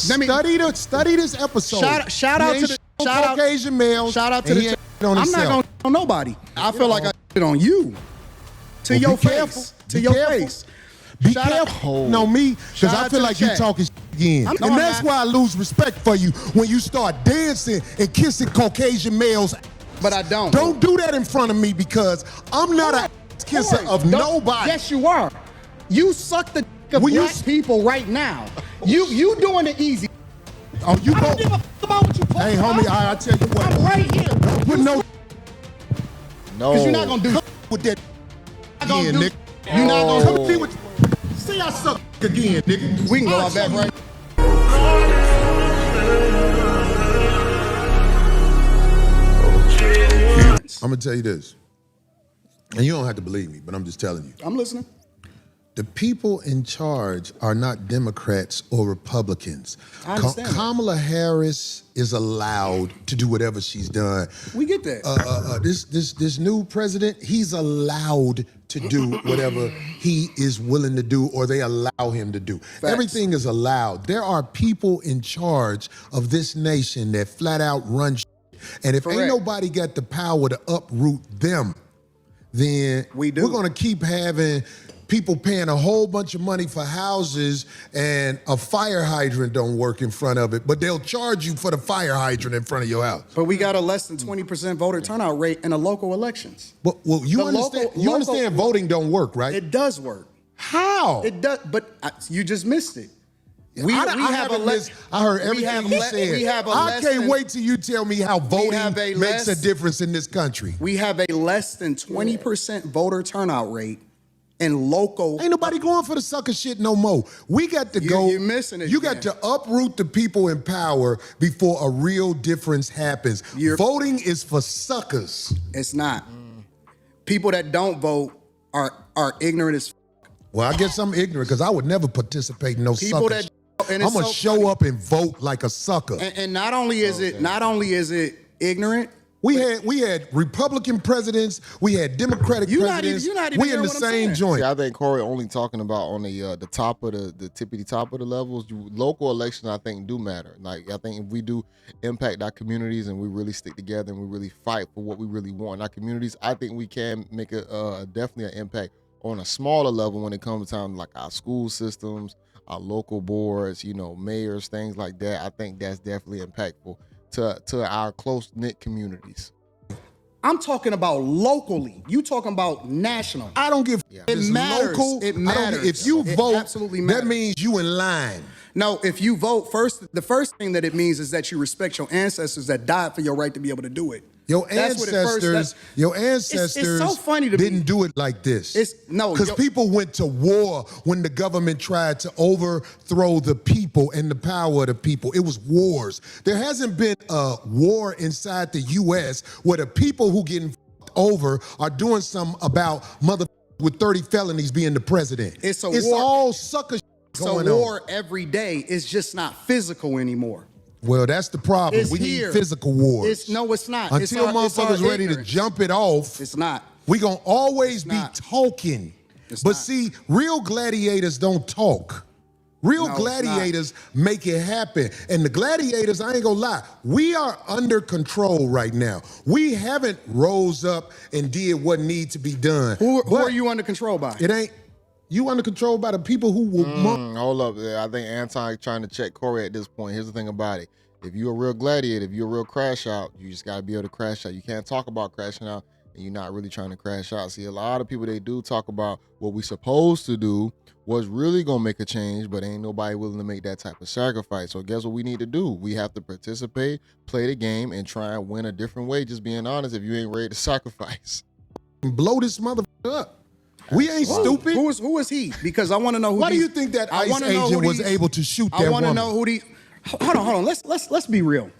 Study this episode. Shout out to the Caucasian males. Shout out to the. I'm not gonna on nobody. I feel like I did on you. To your face. To your face. Be careful. No, me, because I feel like you talking again. And that's why I lose respect for you when you start dancing and kissing Caucasian males. But I don't. Don't do that in front of me because I'm not a kisser of nobody. Yes, you are. You suck the dick of black people right now. You doing it easy. Oh, you I don't give a fuck about what you post. Hey, homie, I tell you what. I'm right here. Don't put no. Because you're not going to do with that again, nigga. You're not going to come see what. Say I suck again, nigga. We can go out back right. I'm going to tell you this. And you don't have to believe me, but I'm just telling you. I'm listening. The people in charge are not Democrats or Republicans. I understand Kamala Harris is allowed to do whatever she's done. We get that. This new president, he's allowed to do whatever he is willing to do or they allow him to do. Facts. Everything is allowed. There are people in charge of this nation that flat out run shit. And if ain't nobody got the power to uproot them, then we're gonna keep having people paying a whole bunch of money for houses and a fire hydrant don't work in front of it, but they'll charge you for the fire hydrant in front of your house. But we got a less than 20% voter turnout rate in the local elections. But well, you understand voting don't work, right? It does work. How? It does, but you just missed it. We have a less. I heard everything you said. I can't wait till you tell me how voting makes a difference in this country. We have a less than 20% voter turnout rate in local. Ain't nobody going for the sucker shit no more. We got to go. You're missing it. You got to uproot the people in power before a real difference happens. Voting is for suckers. It's not. People that don't vote are ignorant as. Well, I guess I'm ignorant because I would never participate in no sucker. I'm gonna show up and vote like a sucker. And not only is it ignorant. We had Republican presidents, we had Democratic presidents. We in the same joint. I think Corey only talking about on the top of the tippity top of the levels. Local elections, I think, do matter. Like I think if we do impact our communities and we really stick together and we really fight for what we really want in our communities, I think we can make definitely an impact on a smaller level when it comes to time like our school systems, our local boards, mayors, things like that. I think that's definitely impactful to our close-knit communities. I'm talking about locally. You talking about national. I don't give it matters. Local. It matters. If you vote, absolutely matters. That means you in line. No, if you vote first, the first thing that it means is that you respect your ancestors that died for your right to be able to do it. Your ancestors it's so funny to didn't do it like this. Because people went to war when the government tried to overthrow the people and the power of the people. It was wars. There hasn't been a war inside the U.S. where the people who getting over are doing something about mother with 30 felonies being the president. It's war. All sucker going on. It's a war every day. It's just not physical anymore. Well, that's the problem. We need physical wars. It's not. Until motherfuckers ready to jump it off, it's not. We gonna always be talking. But see, real gladiators don't talk. Real gladiators make it happen. And the gladiators, I ain't gonna lie, we are under control right now. We haven't rose up and did what needs to be done. Who are you under control by? It ain't. You under control by the people who will. Hold up. I think Anton trying to check Corey at this point. Here's the thing about it. If you're a real gladiator, if you're a real crash out, you just got to be able to crash out. You can't talk about crashing out and you're not really trying to crash out. See, a lot of people, they do talk about what we supposed to do, what's really going to make a change, but ain't nobody willing to make that type of sacrifice. So guess what we need to do? We have to participate, play the game, and try and win a different way. Just being honest, if you ain't ready to sacrifice. Blow this motherfucker up. We ain't stupid. Who is he? Because I want to know who. Why do you think that ICE agent was able to shoot that woman? I want to know who these. Hold on. Let's be real.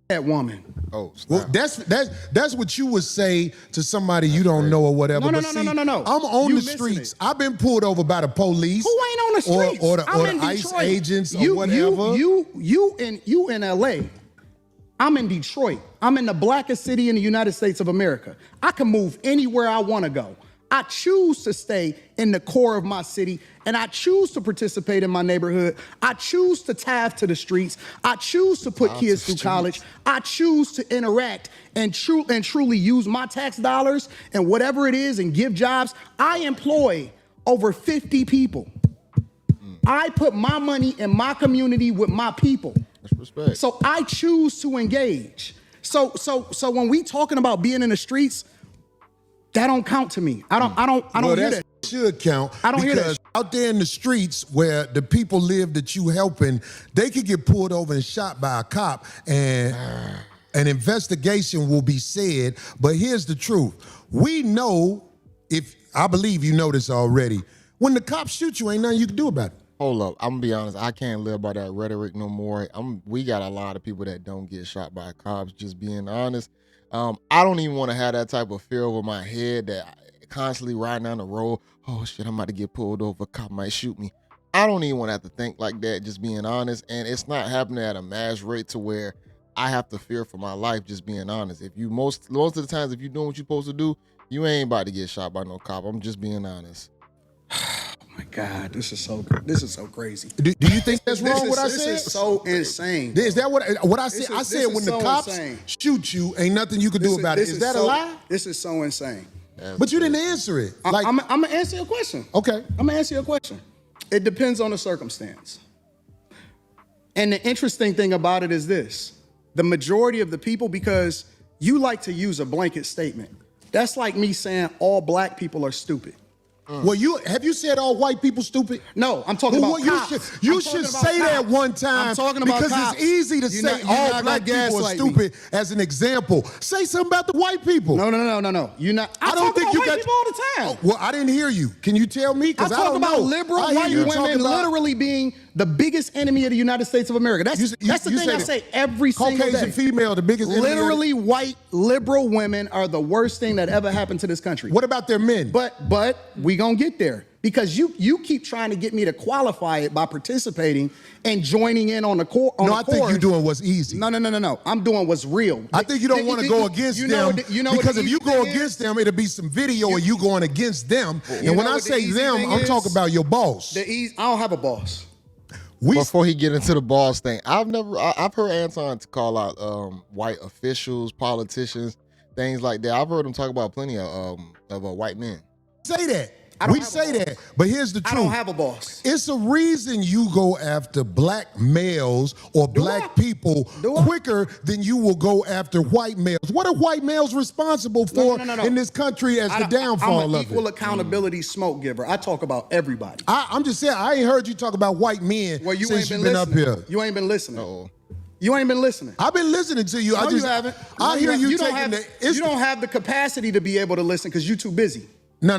That woman. Oh, well, that's what you would say to somebody you don't know or whatever. No. I'm on the streets. I've been pulled over by the police. Who ain't on the streets? Or the ICE agents or whatever. You in LA. I'm in Detroit. I'm in the blackest city in the United States of America. I can move anywhere I want to go. I choose to stay in the core of my city, and I choose to participate in my neighborhood. I choose to tithe to the streets. I choose to put kids through college. I choose to interact and truly use my tax dollars and whatever it is and give jobs. I employ over 50 people. I put my money in my community with my people. That's respect. So I choose to engage. So when we talking about being in the streets, that don't count to me. I don't hear that. Should count. I don't hear that. Because out there in the streets where the people live that you helping, they could get pulled over and shot by a cop, and an investigation will be said. But here's the truth: we know, if I believe you know this already, when the cops shoot you, ain't nothing you can do about it. Hold up, I'm gonna be honest. I can't live by that rhetoric no more. We got a lot of people that don't get shot by cops. Just being honest, I don't even want to have that type of fear over my head that I constantly riding down the road. Oh shit, I'm about to get pulled over. A cop might shoot me. I don't even want to have to think like that. Just being honest, and it's not happening at a mass rate to where I have to fear for my life. Just being honest. If you most of the times, if you're doing what you're supposed to do, you ain't about to get shot by no cop. I'm just being honest. Oh my God, this is so crazy. Do you think that's wrong? What I said? This is so insane. Is that what I said? I said when the cops shoot you, ain't nothing you can do about it. Is that a lie? This is so insane. But you didn't answer it. Like, I'm gonna answer your question. Okay. I'm gonna answer your question. It depends on the circumstance. And the interesting thing about it is this: the majority of the people, because you like to use a blanket statement. That's like me saying all black people are stupid. Well, have you said all white people stupid? No, I'm talking about cops. You should say that one time. I'm talking about because cops. It's easy to say all black people are stupid as an example. Say something about the white people. No. You're not. I don't think you white got people all the time. Oh, well, I didn't hear you. Can you tell me? Because I talk don't about know. liberal white women literally being the biggest enemy of the United States of America. That's the thing I say every single day. Caucasian female, the biggest enemy. Literally, white liberal women are the worst thing that ever happened to this country. What about their men? But we gonna get there. Because you keep trying to get me to qualify it by participating and joining in on the core. No, I think you're doing what's easy. No. I'm doing what's real. I think you don't want to go against them because if you go against them, it'll be some video of you going against them. And when I say them, I'm talking about your boss. I don't have a boss. Before he get into the boss thing, I've heard Anton call out white officials, politicians, things like that. I've heard him talk about plenty of white men. Say that. We say that, but here's the truth. I don't have a boss. It's a reason you go after black males or black people quicker than you will go after white males. What are white males responsible for in this country as the downfall of it? I'm an equal accountability smoke giver. I talk about everybody. I'm just saying, I ain't heard you talk about white men since you've been up here. You ain't been listening. You ain't been listening. I've been listening to you. No, you haven't. I hear you taking you don't have the capacity to be able to listen because you're too busy. No.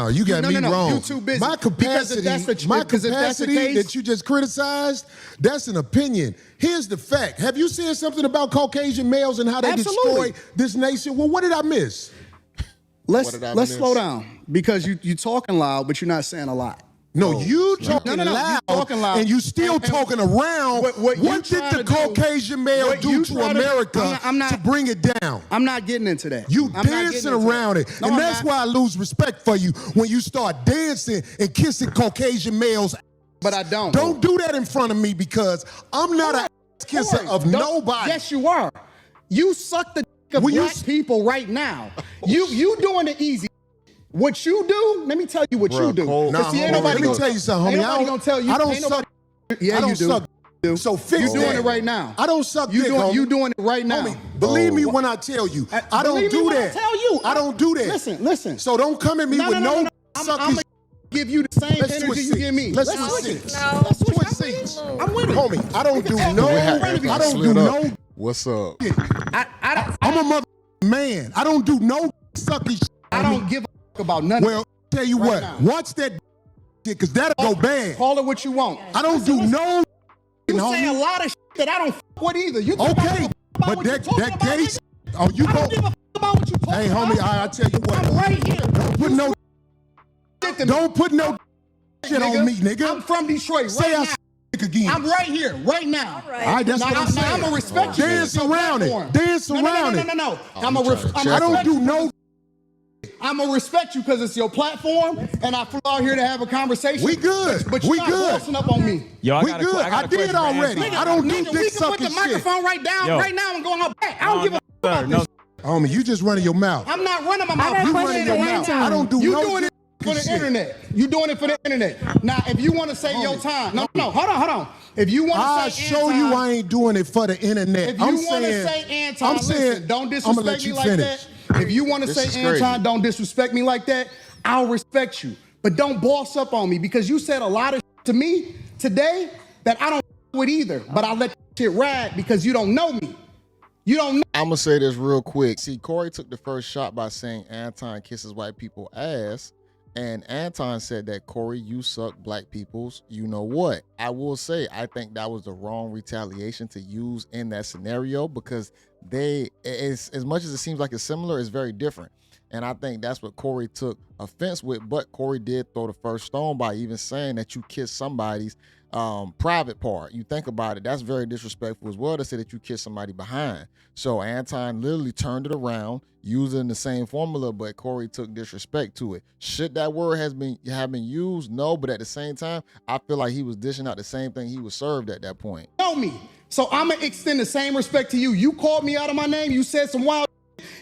You got me wrong. You're too busy. My capacity that you just criticized, that's an opinion. Here's the fact. Have you said something about Caucasian males and how they destroy this nation? Well, what did I miss? Let's slow down because you talking loud, but you're not saying a lot. No, you talking loud, and you still talking around. What did the Caucasian male do to America to bring it down? I'm not getting into that. You dancing around it. And that's why I lose respect for you when you start dancing and kissing Caucasian males. But I don't. Don't do that in front of me because I'm not an ass kisser of nobody. Yes, you are. You suck the dick of black people right now. You doing it easy. What you do, let me tell you what you do. Let me tell you something, homie. Ain't nobody gonna tell you. I don't suck. Yeah, you do. So fix you doing it right now. I don't suck dick, homie. You doing it right now. Homie, believe me when I tell you. I don't do that. I tell you. I don't do that. Listen. So don't come at me with no I'm gonna give you the same energy you give me. Let's switch seats. Let's switch seats. I'm with it. Homie, I don't do no. What's up? I'm a mother man. I don't do no sucky shit. I don't give a about nothing. Well, tell you what, watch that shit, because that'll go bad. Call it what you want. I don't do no. You say a lot of shit that I don't fuck with either. You okay, but that gay shit. Oh, you go. About what you talking hey, homie, I tell you what. I'm right here. Don't put no shit on me, nigga. I'm from Detroit. Say right now. Again. I'm right here, right now. All right, that's what I'm saying. I'm gonna respect you. Dance around it. Dance around it. No. I don't do no. I'm gonna respect you because it's your platform, and I flew out here to have a conversation. We good. But you're not bossing up on me. Yo, we good. I did already. I don't do dick We can sucking put the shit. microphone right now and go on her back. I don't give a fuck about this. Homie, you just running your mouth. I'm not running my mouth. You running your mouth. I don't do no doing it for the internet. You doing it for the internet. Now, if you want to say your time, no, hold on. If you want to I'll say show Anton, you I ain't doing it for the internet. If you want to say Anton, listen, don't disrespect me like that. If you want to say Anton, don't disrespect me like that. I'll respect you, but don't boss up on me because you said a lot of to me today that I don't with either. But I'll let shit ride because you don't know me. You don't know. I'm gonna say this real quick. See, Corey took the first shot by saying Anton kisses white people ass, and Anton said that Corey, you suck black people's. You know what? I will say I think that was the wrong retaliation to use in that scenario because as much as it seems like it's similar, it's very different. And I think that's what Corey took offense with. But Corey did throw the first stone by even saying that you kissed somebody's private part. You think about it, that's very disrespectful as well to say that you kissed somebody behind. So Anton literally turned it around using the same formula, but Corey took disrespect to it. Should that word have been used? No, but at the same time, I feel like he was dishing out the same thing he was served at that point. Know me. So I'm gonna extend the same respect to you. You called me out of my name, you said some wild,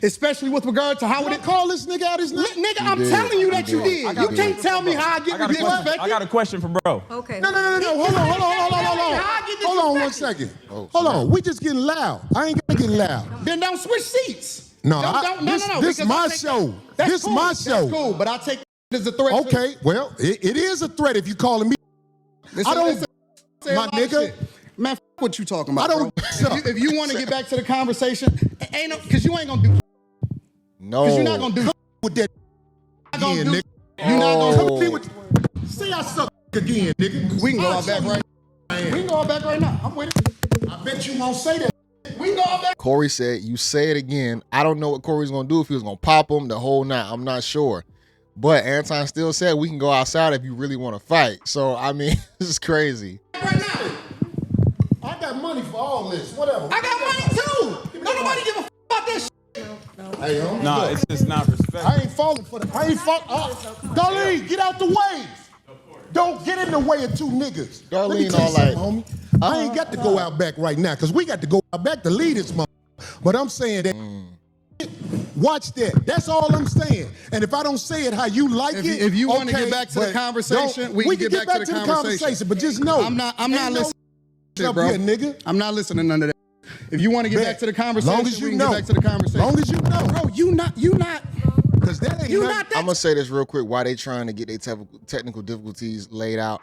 especially with regard to how would it call this nigga out his name? Nigga, I'm telling you that you did. You can't tell me how I get disrespected. I got a question for bro. Okay. No. Hold on 1 second. Hold on. We just getting loud. I ain't gonna get loud. Then don't switch seats. No, This my show. That's This my show. That's cool, but I take it as a threat. Okay, well, it is a threat if you calling me. I don't, my nigga. Man, what you talking about? I don't. Bro. If you want to get back to the conversation, because you ain't gonna do. No. Because you're not gonna do with that again, nigga. You're not gonna come me with. Say I suck again, nigga. We can go out back right. We can go out back right now. I'm with it. I bet you won't say that. We can go out back. Corey said, "You say it again." I don't know what Corey's gonna do, if he was gonna pop him the whole night. I'm not sure. But Anton still said we can go outside if you really want to fight. So I mean, this is crazy. Right now. I got money for all this. Whatever. I got money too. Don't nobody give a f about this shit. Hey, homie, No, look, it's just not respect. I ain't falling for that. I ain't falling. Darlene, get out the way. Don't get in the way of two niggas. Let me Darlene tell you all something, like, homie. I ain't got to go out back right now because we got to go out back to lead this mother. But I'm saying that. Watch that. That's all I'm saying. And if I don't say it how you like it, if you want to okay, get back to the but conversation, we can get back to the conversation. But just know, I'm not listening. Shit, bro. Here, nigga. I'm not listening to none of that. If you want to get back to the conversation, long as you we can know. get back to the conversation. Long as you know. Bro, you not. Because that ain't You nothing. not that. I'm gonna say this real quick. Why they trying to get their technical difficulties laid out?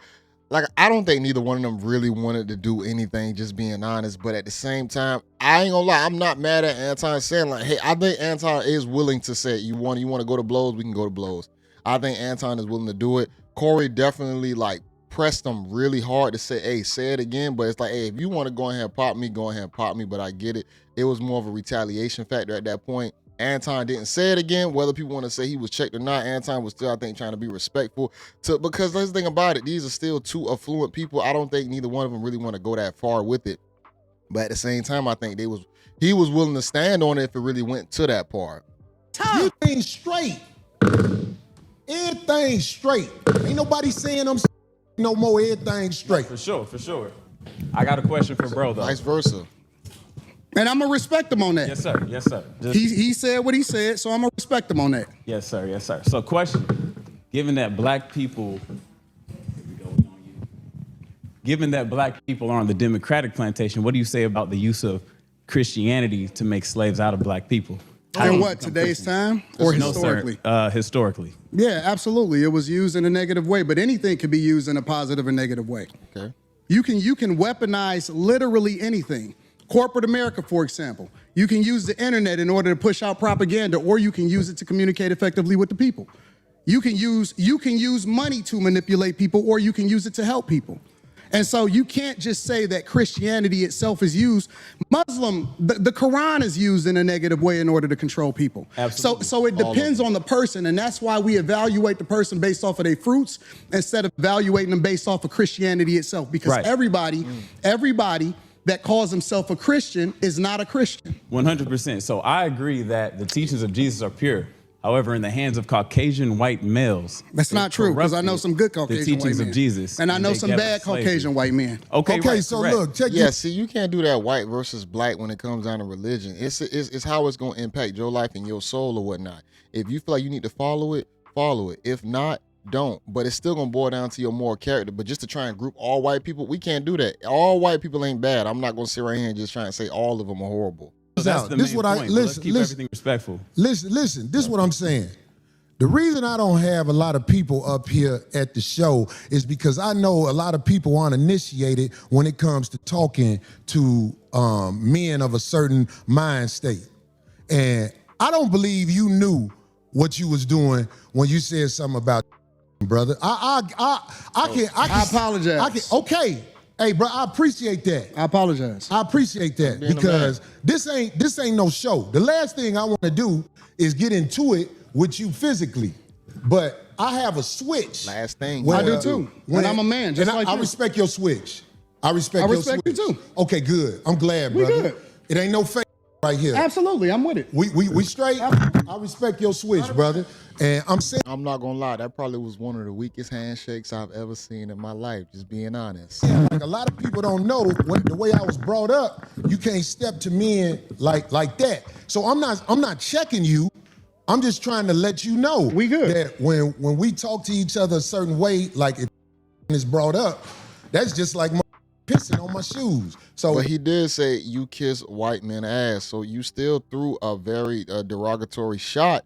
Like, I don't think neither one of them really wanted to do anything, just being honest. But at the same time, I ain't gonna lie, I'm not mad at Anton saying, like, hey, I think Anton is willing to say, you want to go to blows, we can go to blows. I think Anton is willing to do it. Corey definitely, like, pressed him really hard to say, hey, say it again. But it's like, hey, if you want to go ahead and pop me, go ahead and pop me. But I get it. It was more of a retaliation factor at that point. Anton didn't say it again. Whether people want to say he was checked or not, Anton was still, I think, trying to be respectful because let's think about it. These are still two affluent people. I don't think neither one of them really want to go that far with it. But at the same time, I think he was willing to stand on it if it really went to that part. Everything straight. Everything straight. Ain't nobody saying I'm no more. Everything straight. For sure. I got a question for bro, though. Vice versa. And I'm gonna respect him on that. Yes, sir. He said what he said, so I'm gonna respect him on that. Yes, sir. So question, given that black people are on the Democratic plantation, what do you say about the use of Christianity to make slaves out of black people? In what, today's time or historically? No, sir. Historically. Yeah, absolutely. It was used in a negative way, but anything can be used in a positive or negative way. Okay. You can weaponize literally anything. Corporate America, for example. You can use the internet in order to push out propaganda, or you can use it to communicate effectively with the people. You can use money to manipulate people, or you can use it to help people. And so you can't just say that Christianity itself is used. The Quran is used in a negative way in order to control people. Absolutely. So it depends on the person, and that's why we evaluate the person based off of their fruits instead of evaluating them based off of Christianity itself. Because everybody that calls himself a Christian is not a Christian. 100%. So I agree that the teachings of Jesus are pure. However, in the hands of Caucasian white males, that's not true, because I know some good Caucasian the teachings white men. of Jesus, and I know some bad Caucasian white men. Okay, right, so correct. look, check Yeah, see, you can't do that white versus black when it comes down to religion. It's how it's going to impact your life and your soul or whatnot. If you feel like you need to follow it, follow it. If not, don't. But it's still going to boil down to your moral character. But just to try and group all white people, we can't do that. All white people ain't bad. I'm not going to sit right here and just try and say all of them are horrible. So that's the this main what point. I But let's listen. keep everything respectful. Listen. This is what I'm saying. The reason I don't have a lot of people up here at the show is because I know a lot of people aren't initiated when it comes to talking to men of a certain mind state. And I don't believe you knew what you was doing when you said something about brother. I apologize. Okay. Hey, bro, I appreciate that. I apologize. I appreciate that because this ain't no show. The last thing I want to do is get into it with you physically, but I have a switch. Last thing. I do too. And I'm a man, just like I you. respect your switch. I respect your switch. you too. Okay, good. I'm glad, We brother. good. It ain't no fake right here. Absolutely, I'm with it. We straight. I respect your switch, brother. And I'm saying, I'm not going to lie. That probably was one of the weakest handshakes I've ever seen in my life, just being honest. like a lot of people don't know the way I was brought up. You can't step to men like that. So I'm not checking you. I'm just trying to let you know We good. that when we talk to each other a certain way, like if is brought up, that's just like pissing on my shoes. So, But he did say you kiss white men ass, so you still threw a very derogatory shot.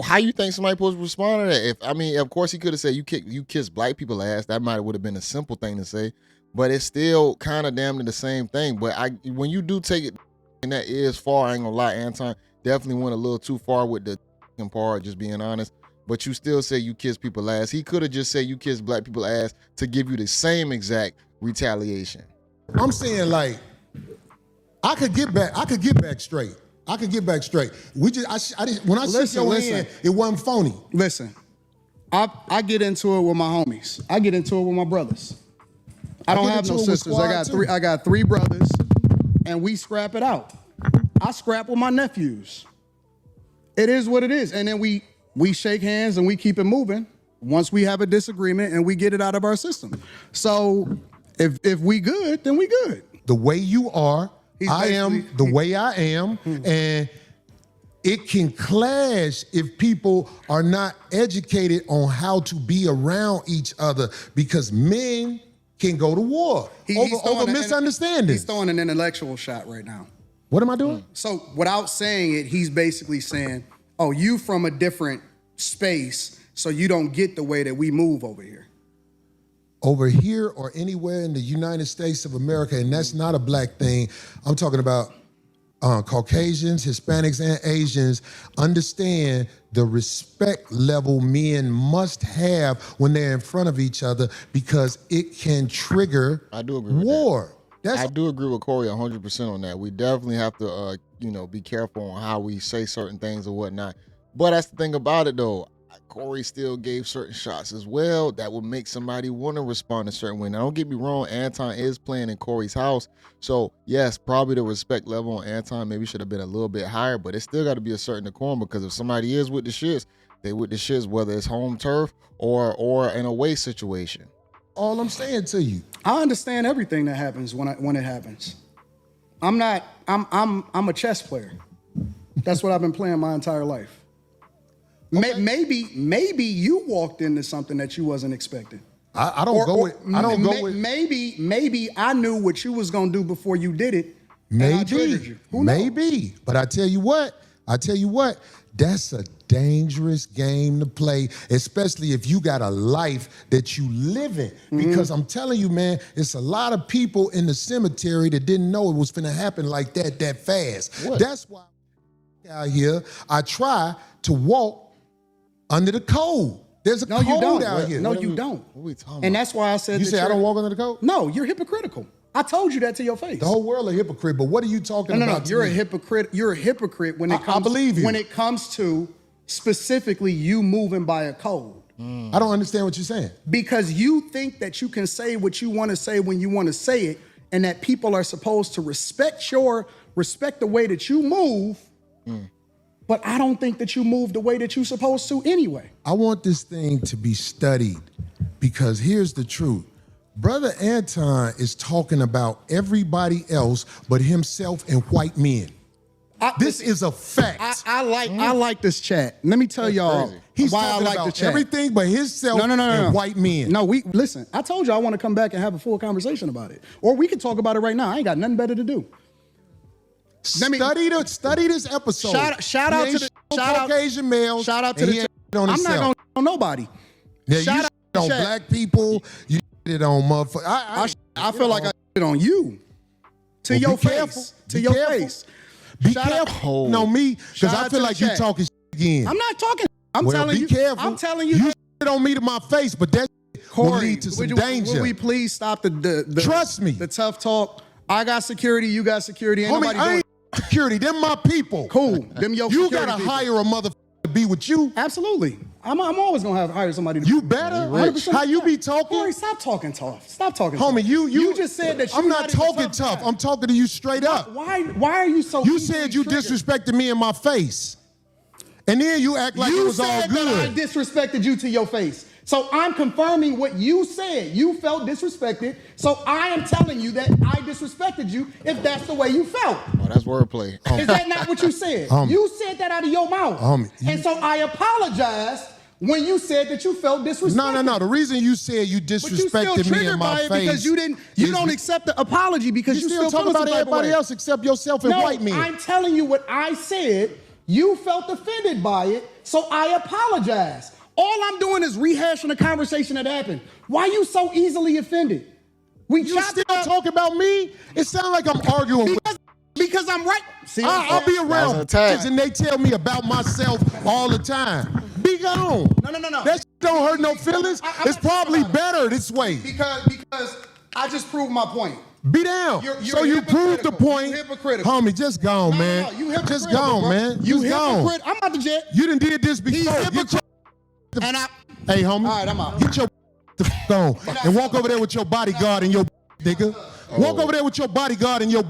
How you think somebody supposed to respond to that? Of course he could have said you kiss black people ass. That might would have been a simple thing to say, but it's still kind of damn near the same thing. But when you do take it, and that is far, I ain't gonna lie, Anton definitely went a little too far with the part, just being honest. But you still say you kiss people ass. He could have just said you kiss black people ass to give you the same exact retaliation. I'm saying, like, I could get back straight. When I shook your hand, it wasn't phony. Listen, I get into it with my homies. I get into it with my brothers. I don't have no sisters. I got three brothers, and we scrap it out. I scrap with my nephews. It is what it is. And then we shake hands and we keep it moving once we have a disagreement and we get it out of our system. So if we good, then we good. The way you are, I am the way I am, and it can clash if people are not educated on how to be around each other, because men can go to war over misunderstandings. He's throwing an intellectual shot right now. What am I doing? So without saying it, he's basically saying, oh, you from a different space, so you don't get the way that we move over here. Over here or anywhere in the United States of America, and that's not a black thing. I'm talking about Caucasians, Hispanics, and Asians understand the respect level men must have when they're in front of each other, because it can trigger I do agree with war. I do agree with Corey 100% on that. We definitely have to, be careful on how we say certain things or whatnot. But that's the thing about it, though. Corey still gave certain shots as well that would make somebody want to respond a certain way. Now, don't get me wrong, Anton is playing in Corey's house. So, yes, probably the respect level on Anton maybe should have been a little bit higher, but it still got to be a certain decorum, because if somebody is with the shits, they with the shits, whether it's home turf or an away situation. All I'm saying to you. I understand everything that happens when it happens. I'm a chess player. That's what I've been playing my entire life. Okay. Maybe you walked into something that you wasn't expecting. Maybe I knew what you was gonna do before you did it. And I triggered you. Who knows? Maybe. But I tell you what, that's a dangerous game to play, especially if you got a life that you live in. Because I'm telling you, man, it's a lot of people in the cemetery that didn't know it was gonna happen like that fast. What? That's why out here, I try to walk under the code. There's a code out here. No, you don't. What are we talking And about? that's why I said You say I don't walk under the code? No, you're hypocritical. I told you that to your face. The whole world a hypocrite, but what are you talking about? No, you're a hypocrite. You're a hypocrite when it comes. I believe you. When it comes to specifically you moving by a code. I don't understand what you're saying. Because you think that you can say what you want to say when you want to say it, and that people are supposed to respect the way that you move. but I don't think that you moved the way that you're supposed to anyway. I want this thing to be studied because here's the truth. Brother Anton is talking about everybody else but himself and white men. This is a fact. I like this chat. Let me tell y'all He's why I talking like about the chat. everything but himself and white men. No, listen. I told you I want to come back and have a full conversation about it, or we can talk about it right now. I ain't got nothing better to do. Study this episode. Shout out to the Caucasian males. Shout out to the chat. I'm not gonna on nobody. Now, shout you out shit on chat. black people. You shit on motherfuckers. I feel like I shit on you. To your face. To your face. Be careful. No, me, because I feel like you talking shit again. I'm not talking. I'm telling you. Be careful. I'm telling you. You shit on me to my face, but that will lead to some danger. Will we please stop the Trust me. The tough talk? I got security. You got security. Ain't nobody I doing ain't security. Them my people. Cool. Them your You security gotta people. hire a motherfucker to be with you. Absolutely. I'm always gonna hire somebody. You better. 100%. How you be talking? Corey, stop talking tough. Stop talking Homie, tough. you just said that I'm not even talking tough. guy. I'm talking to you straight up. Why are you so You easily said you triggered? disrespected me in my face. And then you act like it was all good. You said that I disrespected you to your face. So I'm confirming what you said. You felt disrespected. So I am telling you that I disrespected you if that's the way you felt. Oh, that's wordplay. Is that not what you said? You said that out of your mouth. And so I apologized when you said that you felt disrespected. No. The reason you said you disrespected me in my face because you don't accept the apology because you still talk feel about some type of everybody way. else except yourself and white men. I'm telling you what I said. You felt offended by it, so I apologize. All I'm doing is rehashing a conversation that happened. Why you so easily offended? You still talk about me? It sounds like I'm arguing because I'm right. See, I'll be around kids and they tell me about myself all the time. Be gone. No. That shit don't hurt no feelings. It's probably better this way. Because I just proved my point. Be down. So you proved the point. Homie, just gone, man. You just gone, man. You just gone. hypocrite. I'm out the jet. You done did this before. Hey, homie. All right, I'm out. Get your the f on and walk over there with your bodyguard and your nigga. Walk over there with your bodyguard and your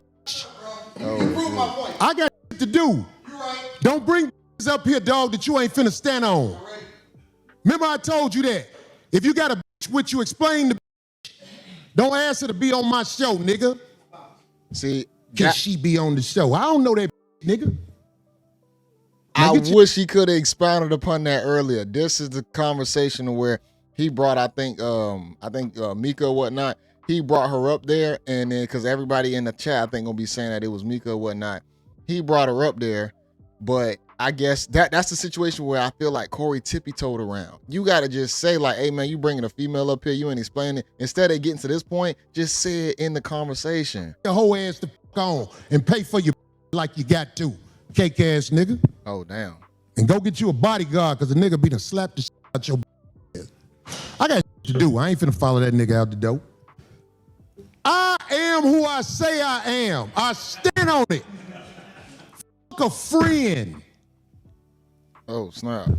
You proved my point. I got to do. You right. Don't bring up here, dog, that you ain't finna stand on. Remember I told you that. If you got a bitch with you, explain the bitch. Don't ask her to be on my show, nigga. See, Can she be on the show? I don't know that bitch, nigga. I wish he could have expounded upon that earlier. This is the conversation where he brought, I think Mika or whatnot. He brought her up there, and then because everybody in the chat, I think gonna be saying that it was Mika or whatnot. He brought her up there, but I guess that's the situation where I feel like Corey tippy-toed around. You gotta just say like, "Hey man, you bringing a female up here, you ain't explaining it." Instead of getting to this point, just say it in the conversation. Your whole ass the f on and pay for your like you got to, cake ass nigga. Oh damn. And go get you a bodyguard because the nigga be done slapped the shit out your ass. I got to do. I ain't finna follow that nigga out the door. I am who I say I am. I stand on it. Fuck a friend. Oh snap.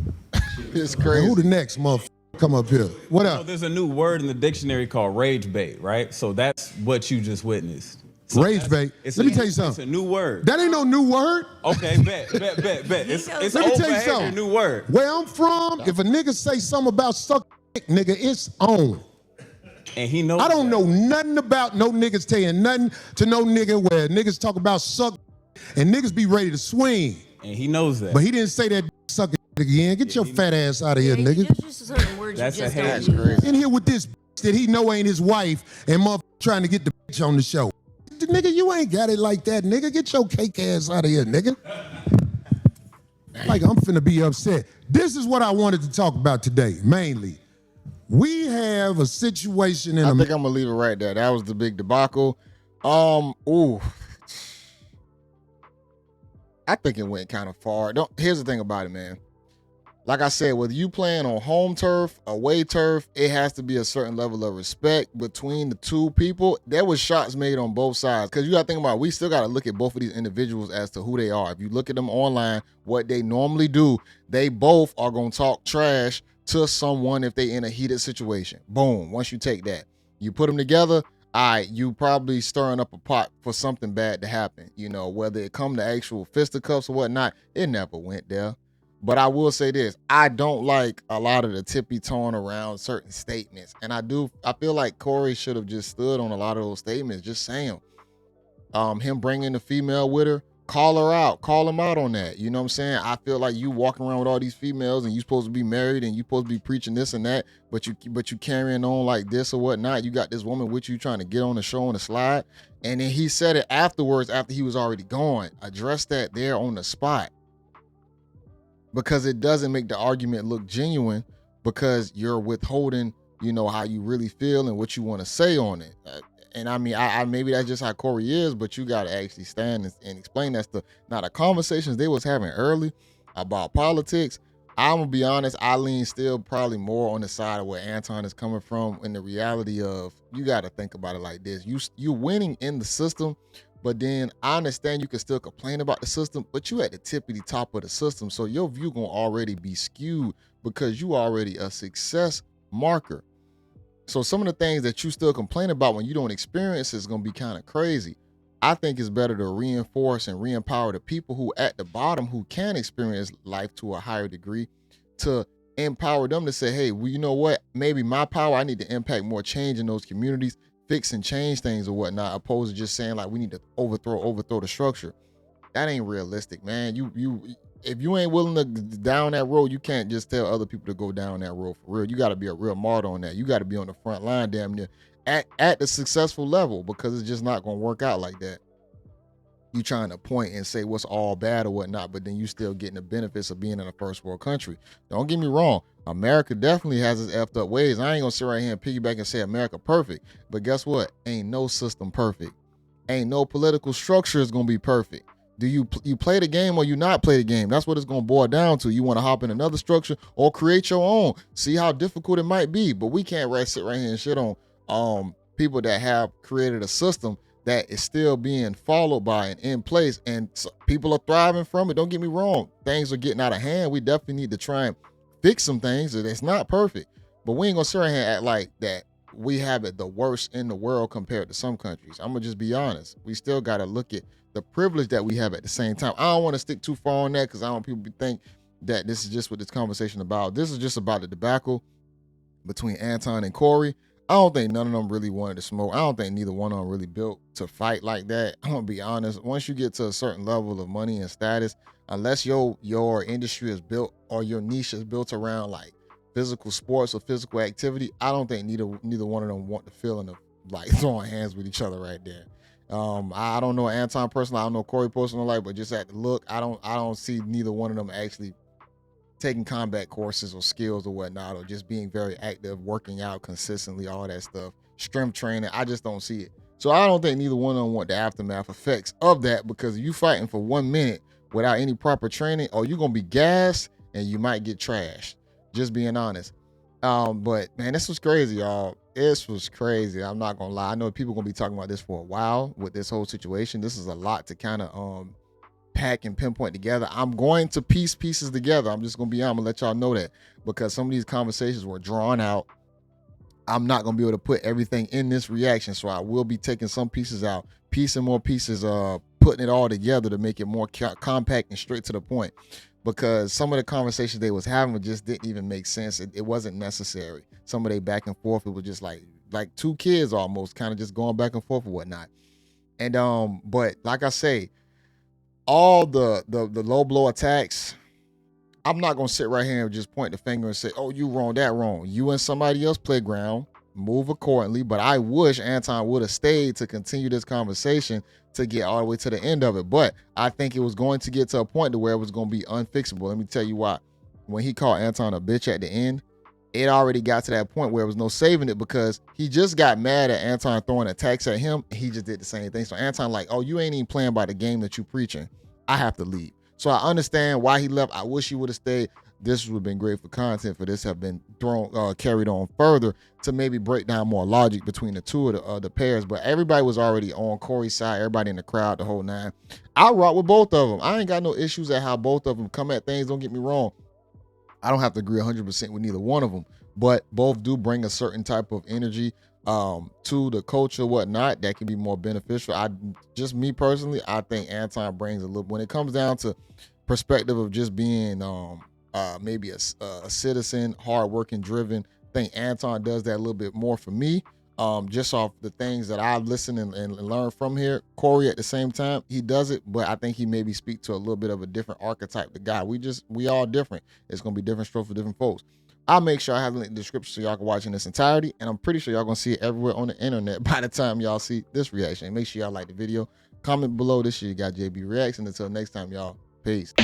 It's crazy. Who the next motherfucker come up here? What up? So there's a new word in the dictionary called rage bait, right? So that's what you just witnessed. So rage bait. Let me tell you something. It's a new word. That ain't no new word. Okay, bet. It's Let me old tell you behavior, something. new word. Where I'm from, if a nigga say something about suck dick, nigga, it's on. And he knows I don't that. know nothing about no niggas saying nothing to no nigga where niggas talk about suck and niggas be ready to swing. And he knows that. But he didn't say that suck it again. Get your fat ass out of here, nigga. There's just certain words That's you just a don't hatred. use. Crazy. In here with this that he know ain't his wife and motherfucker trying to get the bitch on the show. Nigga, you ain't got it like that, nigga. Get your cake ass out of here, nigga. Like I'm finna be upset. This is what I wanted to talk about today, mainly. We have a situation in I America. think I'm gonna leave it right there. That was the big debacle. Ooh. I think it went kind of far. Here's the thing about it, man. Like I said, whether you playing on home turf, away turf, it has to be a certain level of respect between the two people. There was shots made on both sides. Because you got to think about it, we still got to look at both of these individuals as to who they are. If you look at them online, what they normally do, they both are going to talk trash to someone if they in a heated situation. Boom. Once you take that, you put them together, all right, you probably stirring up a pot for something bad to happen. You know, whether it come to actual fisticuffs or whatnot, it never went there. But I will say this, I don't like a lot of the tippy tone around certain statements. And I feel like Corey should have just stood on a lot of those statements, just saying him bringing the female with her, call her out, call him out on that. You know what I'm saying? I feel like you walking around with all these females and you supposed to be married and you supposed to be preaching this and that, but you carrying on like this or whatnot. You got this woman with you trying to get on the show on the slide. And then he said it afterwards after he was already gone. Address that there on the spot. Because it doesn't make the argument look genuine because you're withholding, you know, how you really feel and what you want to say on it. And I mean, I maybe that's just how Corey is, but you got to actually stand and explain that stuff. Now, the conversations they was having early about politics, I'm going to be honest, I lean still probably more on the side of where Anton is coming from in the reality of you got to think about it like this. You're winning in the system, but then I understand you can still complain about the system, but you at the tippity top of the system. So your view going to already be skewed because you already a success marker. So some of the things that you still complain about when you don't experience is going to be kind of crazy. I think it's better to reinforce and re-empower the people who at the bottom who can experience life to a higher degree to empower them to say, hey, well, you know what? Maybe my power, I need to impact more change in those communities, fix and change things or whatnot, opposed to just saying like we need to overthrow the structure. That ain't realistic, man. If you ain't willing to down that road, you can't just tell other people to go down that road for real. You got to be a real martyr on that. You got to be on the front line damn near at the successful level because it's just not going to work out like that. You trying to point and say what's all bad or whatnot, but then you still getting the benefits of being in a first world country. Don't get me wrong. America definitely has its effed up ways. I ain't going to sit right here and piggyback and say America perfect. But guess what? Ain't no system perfect. Ain't no political structure is going to be perfect. Do you play the game or you not play the game? That's what it's going to boil down to. You want to hop in another structure or create your own. See how difficult it might be. But we can't sit right here and shit on people that have created a system that is still being followed by and in place. And people are thriving from it. Don't get me wrong. Things are getting out of hand. We definitely need to try and fix some things. It's not perfect. But we ain't going to sit right here and act like that we have it the worst in the world compared to some countries. I'm going to just be honest. We still got to look at the privilege that we have at the same time. I don't want to stick too far on that because I don't want people to think that this is just what this conversation about. This is just about the debacle between Anton and Corey. I don't think none of them really wanted to smoke. I don't think neither one of them really built to fight like that. I'm going to be honest. Once you get to a certain level of money and status, unless your industry is built or your niche is built around like physical sports or physical activity, I don't think neither one of them want the feeling of like throwing hands with each other right there. I don't know Anton personally. I don't know Corey personally, like, but just at the look, I don't see neither one of them actually taking combat courses or skills or whatnot, or just being very active, working out consistently, all that stuff, strength training. I just don't see it. So I don't think neither one of them want the aftermath effects of that, because if you fighting for 1 minute without any proper training, or you're gonna be gassed and you might get trashed. Just being honest. But man, this was crazy, y'all. This was crazy. I'm not gonna lie. I know people gonna be talking about this for a while with this whole situation. This is a lot to kind of pack and pinpoint together. I'm going to piece pieces together. I'm just gonna be honest. I'm gonna let y'all know that, because some of these conversations were drawn out. I'm not gonna be able to put everything in this reaction, so I will be taking some pieces out, piecing more pieces, putting it all together to make it more compact and straight to the point. Because some of the conversations they was having just didn't even make sense. It wasn't necessary. Some of they back and forth, it was just like two kids almost, kind of just going back and forth and whatnot. And but like I say, all the low blow attacks, I'm not gonna sit right here and just point the finger and say, oh, you wrong, that wrong. You and somebody else playground, move accordingly. But I wish Anton would have stayed to continue this conversation to get all the way to the end of it. But I think it was going to get to a point to where it was going to be unfixable. Let me tell you why. When he called Anton a bitch at the end, it already got to that point where there was no saving it, because he just got mad at Anton throwing attacks at him. He just did the same thing. So Anton like, oh, you ain't even playing by the game that you preaching. I have to leave. So I understand why he left. I wish he would have stayed. This would have been great for content for this have been carried on further to maybe break down more logic between the two of the pairs. But everybody was already on Corey's side, everybody in the crowd, the whole nine. I rock with both of them. I ain't got no issues at how both of them come at things. Don't get me wrong. I don't have to agree 100% with neither one of them, but both do bring a certain type of energy to the culture, whatnot, that can be more beneficial. Me personally, I think Anton brings a little, when it comes down to perspective of just being maybe a citizen, hardworking, driven. I think Anton does that a little bit more for me. Just off the things that I've listened and learned from here. Corey, at the same time, he does it, but I think he maybe speak to a little bit of a different archetype. The guy, we all different. It's gonna be different strokes for different folks. I'll make sure I have a link in the description so y'all can watch in its entirety, and I'm pretty sure y'all gonna see it everywhere on the internet by the time y'all see this reaction. Make sure y'all like the video, comment below. This shit, you got JayBReacts, and until next time, y'all, peace.